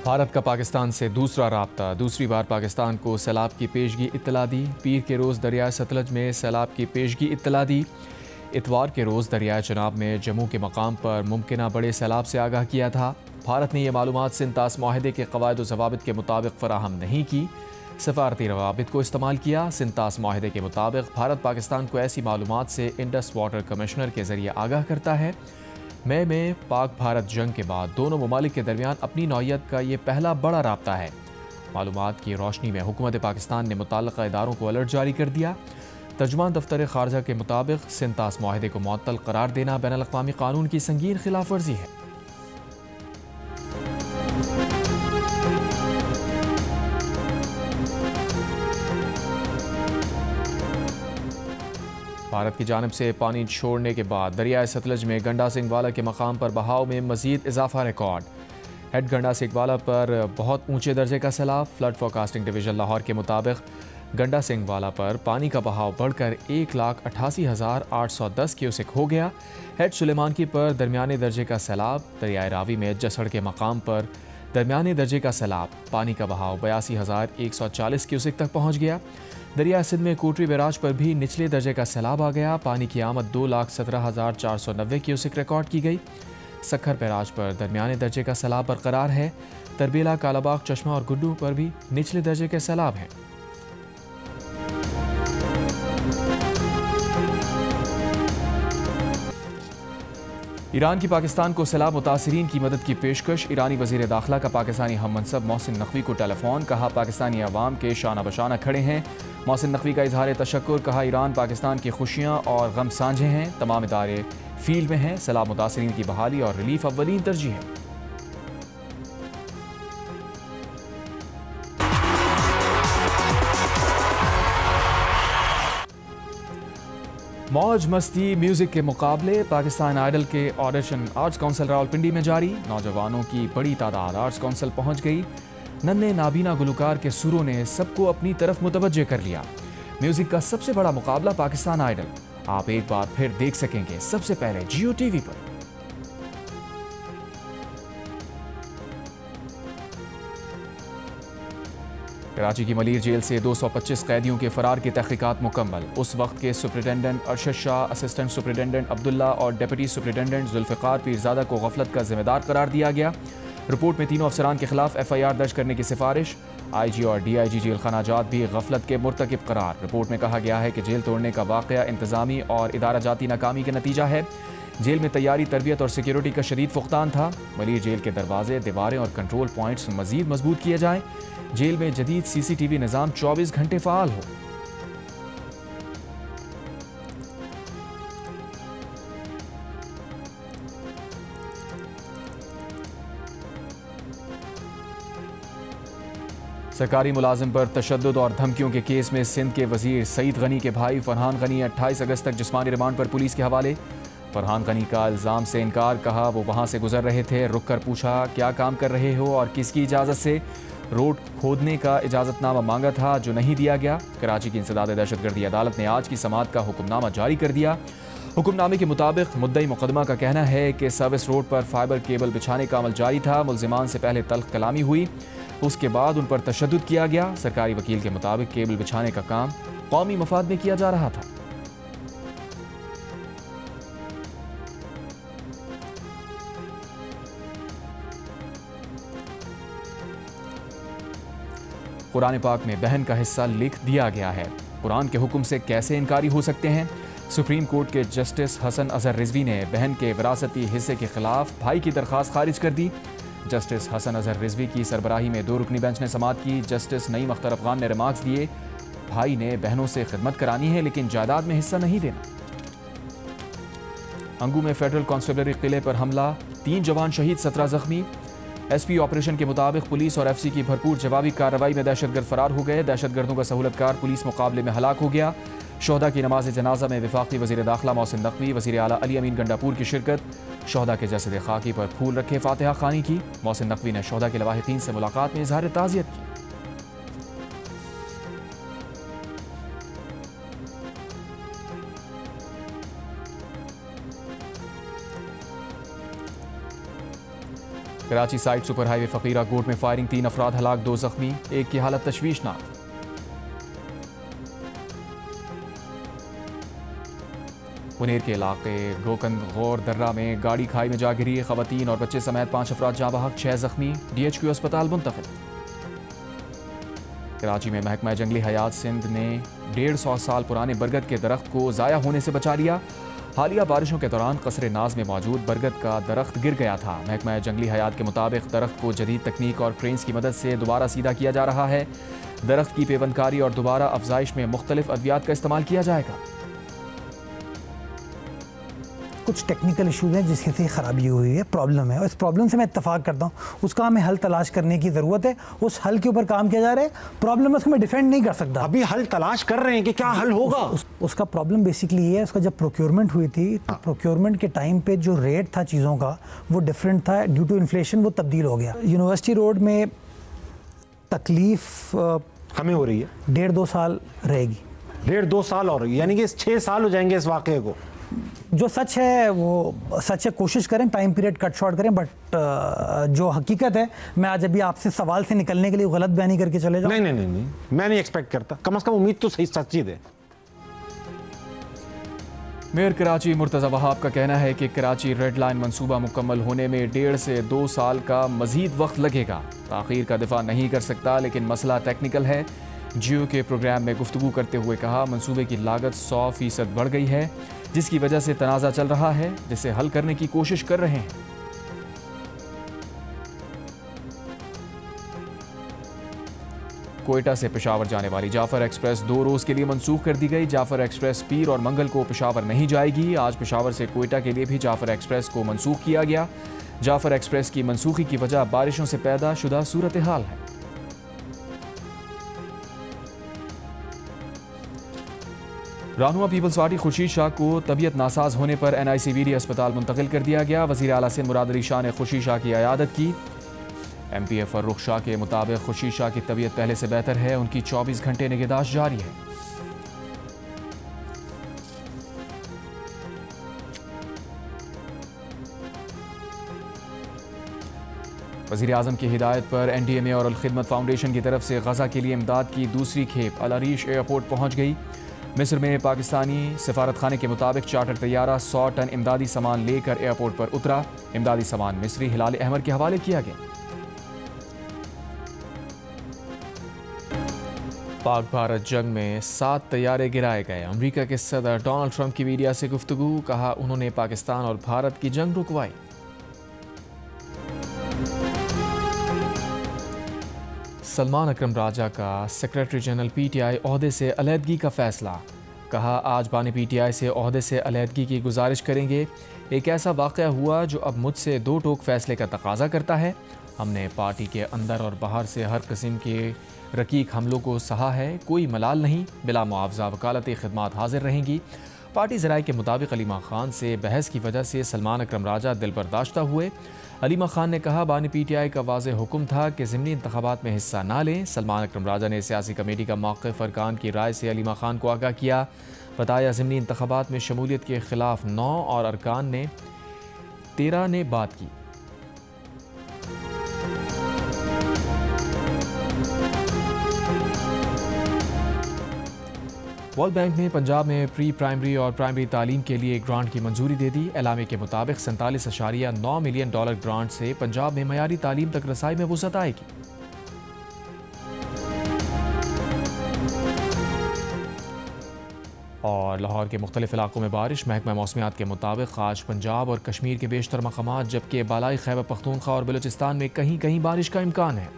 भारत का पाकिस्तान से दूसरा राब्ता। दूसरी बार पाकिस्तान को सैलाब की पेशगी इत्तला दी। पीर के रोज़ दरिया सतलज में सैलाब की पेशगी इत्तला दी। इतवार के रोज़ दरिया चनाब में जम्मू के मकाम पर मुमकिन बड़े सैलाब से आगाह किया था। भारत ने यह मालूमात सिंतास माहदे के कवायद व ज़वाबित के मुताबिक फ़राहम नहीं की, सफारती रवाबित को इस्तेमाल किया। सिंतास माहदे के मुताबिक भारत पाकिस्तान को ऐसी मालूमात से इंडस वाटर कमिश्नर के ज़रिए आगाह करता है। मई में पाक भारत जंग के बाद दोनों ममालिक के दरमियान अपनी नौयत का ये पहला बड़ा राब्ता है। मालूमात की रोशनी में हुकूमत पाकिस्तान ने मुताल्लिक़ा इदारों को अलर्ट जारी कर दिया। तर्जुमान दफ्तर खारजा के मुताबिक सिंतास माहदे को मुअत्तल करार देना बैनुल अक़वामी कानून की संगीन खिलाफ वर्जी है। भारत की जानिब से पानी छोड़ने के बाद दरियाए सतलज में गंडा सिंह वाला के मकाम पर बहाव में मजीद इजाफा रिकॉर्ड। हेड गंडा सिंह वाला पर बहुत ऊंचे दर्जे का सैलाब। फ्लड फोरकास्टिंग डिवीजन लाहौर के मुताबिक गंडा सिंह वाला पर पानी का बहाव बढ़कर 1,88,810 क्यूसेक हो गया। हेड सुलेमानकी पर दरमियाने दर्जे का सैलाब। दरियाए रावी में जसड़ के मकाम पर दरमियाने दर्जे का सैलाब। पानी का बहाव 82,140 क्यूसेक तक पहुँच गया। दरिया सिंध में कोटरी बैराज पर भी निचले दर्जे का सैलाब आ गया। पानी की आमद 2,17,490 क्यूसेक रिकॉर्ड की गई। सखर बैराज पर दरमियाने दर्जे का सैलाब बरकरार है। तरबेला, कालाबाग, चश्मा और गुड्डू पर भी निचले दर्जे के सैलाब हैं। ईरान की पाकिस्तान को सैलाब मुतासिरीन की मदद की पेशकश। ईरानी वज़ीर दाखिला का पाकिस्तानी हम मनसब मोहसिन नकवी को टेलीफोन। कहा पाकिस्तानी अवाम के शाना बशाना खड़े हैं। मोहसिन नकवी का इजहार तशक्कुर। कहा ईरान पाकिस्तान की खुशियाँ और गम साझे हैं। तमाम इदारे फील्ड में हैं। सैलाब मुतासिरीन की बहाली और रिलीफ अव्वलीन तरजीह है। मौज मस्ती म्यूजिक के मुकाबले। पाकिस्तान आइडल के ऑडिशन आर्ट्स काउंसिल रावलपिंडी में जारी। नौजवानों की बड़ी तादाद आर्ट्स काउंसिल पहुंच गई। नन्हे नाबीना गुलकार के सुरों ने सबको अपनी तरफ मुतवज्जे कर लिया। म्यूजिक का सबसे बड़ा मुकाबला पाकिस्तान आइडल आप एक बार फिर देख सकेंगे सबसे पहले जियो टीवी पर। कराची की मलीर जेल से 225 कैदियों के फरार की तहकीकात मुकम्मल। उस वक्त के superintendent Arshad Shah, assistant superintendent Abdullah और डिप्टी सुप्रिटेंडेंट जुल्फ़िकार पीरज़ादा को गफलत का जिम्मेदार करार दिया गया। रिपोर्ट में तीनों अफसरान के खिलाफ FIR दर्ज करने की सिफारिश। IG और DIG जेल खाना जात भी गफलत के मुर्तकिब करार। रिपोर्ट में कहा गया है कि जेल तोड़ने का वाक़या इंतज़ामी और इदारा जाती नाकामी का नतीजा है। जेल में तैयारी, तरबियत और सिक्योरिटी का शदीद फुख्तान था। मलीर जेल के दरवाजे, दीवारें और कंट्रोल पॉइंट्स मजीद मजबूत किए जाएँ। जेल में जदीद CCTV निज़ाम 24 घंटे फ़ाल हो। सरकारी मुलाजिम पर तशद्दुद और धमकियों के केस में सिंध के वजीर सईद गनी के भाई फरहान गनी 28 अगस्त तक जिस्मानी रिमांड पर पुलिस के हवाले। फरहान गनी का इल्ज़ाम से इनकार। कहा वो वहाँ से गुजर रहे थे। रुक कर पूछा क्या काम कर रहे हो और किसकी इजाज़त से। रोड खोदने का इजाज़तनामा मांगा था जो नहीं दिया गया। कराची की इंसदाद दहशतगर्दी अदालत ने आज की समाअत का हुक्मनामा जारी कर दिया। हुक्मनामे के मुताबिक मुद्दई मुकदमा का कहना है कि सर्विस रोड पर फाइबर केबल बिछाने का अमल जारी था। मुल्जिमान से पहले तल्ख कलामी हुई, उसके बाद उन पर तशद्दुद किया गया। सरकारी वकील के मुताबिक केबल बिछाने का काम कौमी मफाद में किया जा रहा था। कुरान पाक में बहन का हिस्सा लिख दिया गया है। कुरान के हुक्म से कैसे इनकारी हो सकते हैं। सुप्रीम कोर्ट के जस्टिस हसन अजहर रिजवी ने बहन के विरासती हिस्से के खिलाफ भाई की दरख्वास्त खारिज कर दी। जस्टिस हसन अजहर रिजवी की सरबराही में 2 रुकनी बेंच ने समाअत की। जस्टिस नईम अख्तर अफगान ने रिमार्क्स दिए भाई ने बहनों से खिदमत करानी है लेकिन जायदाद में हिस्सा नहीं देना। अंगू में फेडरल कांस्टेबलरी किले पर हमला, 3 जवान शहीद, 17 जख्मी। SP ऑपरेशन के मुताबिक पुलिस और FC की भरपूर जवाबी कार्रवाई में दहशतगर्द फरार हो गए। दहशतगर्दों का सहूलतकार पुलिस मुकाबले में हलाक हो गया। शोहदा की नमाज जनाजा में वफाकी वज़ीर दाखिला मोहसिन नकवी, वज़ीर आला अली अमीन गंडापुर की शिरकत। शोहदा के जसद खाकी पर फूल रखे फातिहा खानी की। मोहसिन नकवी ने शोहदा के लवाहिकीन से मुलाकात में इजहार ताज़ियत की। कराची साइड सुपर हाईवे फकीरा कोट में फायरिंग, 3 अफराद हलाक, 2 जख्मी, एक की हालत तशवीशनाक। मुनेर के इलाके गोकंद गौर दर्रा में गाड़ी खाई में जा गिरी, खवातीन और बच्चे समेत 5 अफराद जाँ बहक, 6 जख्मी, DHQ अस्पताल मुंतकिल। कराची में महकमा जंगली हयात सिंध ने 150 साल पुराने बरगद के दरख्त को ज़ाया होने से बचा लिया। हालिया बारिशों के दौरान कसरे नाज में मौजूद बरगद का दरख्त गिर गया था। महकमा जंगली हयात के मुताबिक दरख्त को जदीद तकनीक और क्रेन्स की मदद से दोबारा सीधा किया जा रहा है। दरख्त की पेवंदकारी और दोबारा अफजाइश में मुख्तलिफ अद्वियात का इस्तेमाल किया जाएगा। कुछ टेक्निकल इशूज़ हैं जिसकी से ख़राबी हुई है, प्रॉब्लम है, और इस प्रॉब्लम से मैं इत्तफाक करता हूँ। उसका हमें हल तलाश करने की ज़रूरत है, उस हल के ऊपर काम किया जा रहा है। प्रॉब्लम है उसको मैं डिफेंड नहीं कर सकता। अभी हल तलाश कर रहे हैं कि क्या हल होगा। उसका प्रॉब्लम बेसिकली ये है, उसका जब प्रोक्योरमेंट हुई थी तो प्रोक्योरमेंट के टाइम पे जो रेट था चीज़ों का वो डिफरेंट था, ड्यू टू इन्फ्लेशन वो तब्दील हो गया। यूनिवर्सिटी रोड में तकलीफ हमें हो रही है, 1.5-2 साल रहेगी। 1.5-2 साल और यानी कि 6 साल हो जाएंगे इस वाक़े को। जो सच है वो सच है, कोशिश करें टाइम पीरियड कट शॉर्ट करें, बट जो हकीकत है, मैं आज अभी आपसे सवाल से निकलने के लिए गलत बयानी करके चले जाऊं। नहीं, मैं नहीं एक्सपेक्ट करता। कम से कम उम्मीद तो सही सच्ची दे। मेयर कराची मुर्तज़ा वहाब का कहना है कि कराची रेड लाइन मंसूबा मुकम्मल होने में 1.5 से 2 साल का मजीद वक्त लगेगा। ताख़ीर का दिफा नहीं कर सकता, लेकिन मसला टेक्निकल है। जियो के प्रोग्राम में गुफ्तगू करते हुए कहा, मंसूबे की लागत 100% बढ़ गई है, जिसकी वजह से तनाज़ा चल रहा है, जिसे हल करने की कोशिश कर रहे हैं। कोयटा से पेशावर जाने वाली जाफर एक्सप्रेस 2 रोज़ के लिए मनसूख कर दी गई। जाफर एक्सप्रेस पीर और मंगल को पेशावर नहीं जाएगी। आज पेशावर से कोयटा के लिए भी जाफर एक्सप्रेस को मनसूख किया गया। जाफर एक्सप्रेस की मनसूखी की वजह बारिशों से पैदा शुदा सूरत हाल है। रहनुमा पीपल्स पार्टी खुर्शीद शाह को तबीयत नासाज होने पर NICVD अस्पताल मुंतकिल कर दिया गया। वज़ीर आला सिंध मुराद अली शाह ने खुर्शीद शाह की अयादत की। MPA फर्रुख शाह के मुताबिक खुर्शीद शाह की तबीयत पहले से बेहतर है, उनकी 24 घंटे निगहदाश्त जारी है। वज़ीर आज़म की हिदायत पर NDMA और अल खिदमत फाउंडेशन की तरफ से गज़ा के लिए इमदाद की दूसरी खेप अल अरीश एयरपोर्ट पहुँच गई। मिस्र में पाकिस्तानी सफारत खाने के मुताबिक चार्टर तैयारा 100 टन इमदादी सामान लेकर एयरपोर्ट पर उतरा। इमदादी सामान मिस्री हिलाल अहमर के हवाले किया गया। पाक भारत जंग में 7 तैयारे गिराए गए। अमेरिका के सदर डोनाल्ड ट्रंप की मीडिया से गुफ्तगू, कहा उन्होंने पाकिस्तान और भारत की जंग रुकवाई। सलमान अकरम राजा का सेक्रेटरी जनरल PTI ओहदे से अलहदगी का फैसला, कहा आज बानी PTI से ओहदे से अलहदगी की गुजारिश करेंगे। एक ऐसा वाक़या हुआ जो अब मुझसे 2 टोक फैसले का तकाजा करता है। हमने पार्टी के अंदर और बाहर से हर किस्म के रकीक हमलों को सहा है, कोई मलाल नहीं। बिला मुआवजा वकालती खिदमात हाजिर रहेंगी। पार्टी ज़राए के मुताबिक अलीमा खान से बहस की वजह से सलमान अकरम राजा दिल बर्दाश्ता हुए। अलीमा खान ने कहा बानी PTI का वाज़ेह हुक्म था कि ज़िमनी इंतखाबात में हिस्सा ना लें। सलमान अकरम राजा ने सियासी कमेटी का मौक़िफ़ अरकान की राय से अलीमा खान को आगाह किया। बताया ज़िमनी इंतखाबात में शमूलियत के ख़िलाफ़ 9 और अरकान ने 13 ने बात की। वर्ल्ड बैंक ने पंजाब में प्री प्राइमरी और प्राइमरी तालीम के लिए ग्रांट की मंजूरी दे दी। एलामे के मुताबिक 47.9 मिलियन डॉलर ग्रांट से पंजाब में मयारी तालीम तक रसाई में वुसअत आएगी। और लाहौर के मुख्तलिफ इलाकों में बारिश। महकमा मौसमियात के मुताबिक आज पंजाब और कश्मीर के बेशतर मकामात जबकि बालाई खैबर पख्तूनख्वा और बलूचिस्तान में कहीं कहीं बारिश का इम्कान है।